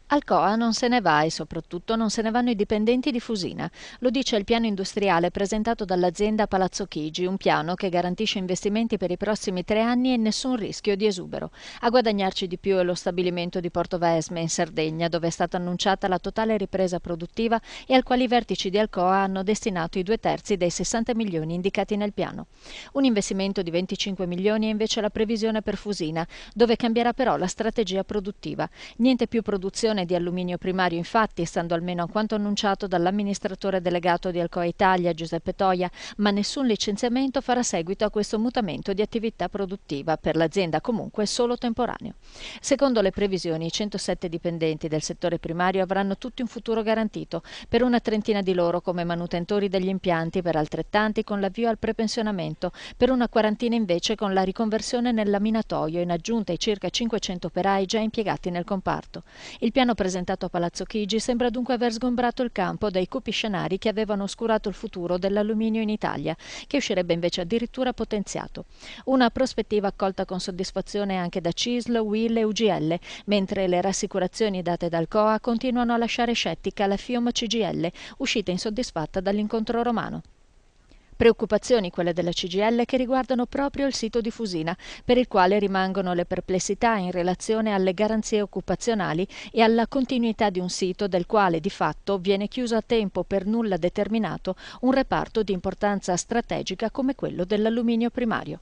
Alcoa non se ne va e soprattutto non se ne vanno i dipendenti di Fusina. Lo dice il piano industriale presentato dall'azienda a Palazzo Chigi, un piano che garantisce investimenti per i prossimi 3 anni e nessun rischio di esubero. A guadagnarci di più è lo stabilimento di Portovesme in Sardegna, dove è stata annunciata la totale ripresa produttiva e al quale i vertici di Alcoa hanno destinato i 2/3 dei 60 milioni indicati nel piano. Un investimento di 25 milioni è invece la previsione per Fusina, dove cambierà però la strategia produttiva. Niente più produzione di alluminio primario, infatti, stando almeno a quanto annunciato dall'amministratore delegato di Alcoa Italia, Giuseppe Toia, ma nessun licenziamento farà seguito a questo mutamento di attività produttiva, per l'azienda comunque solo temporaneo. Secondo le previsioni, i 107 dipendenti del settore primario avranno tutti un futuro garantito, per una trentina di loro come manutentori degli impianti, per altrettanti con l'avvio al prepensionamento, per una quarantina invece con la riconversione nel laminatoio, in aggiunta ai circa 500 operai già impiegati nel comparto. Il piano presentato a Palazzo Chigi sembra dunque aver sgombrato il campo dai cupi scenari che avevano oscurato il futuro dell'alluminio in Italia, che uscirebbe invece addirittura potenziato. Una prospettiva accolta con soddisfazione anche da CISL, UIL e UGL, mentre le rassicurazioni date dal COA continuano a lasciare scettica la FIOM CGL, uscita insoddisfatta dall'incontro romano. Preoccupazioni quelle della CGIL che riguardano proprio il sito di Fusina, per il quale rimangono le perplessità in relazione alle garanzie occupazionali e alla continuità di un sito del quale di fatto viene chiuso a tempo per nulla determinato un reparto di importanza strategica come quello dell'alluminio primario.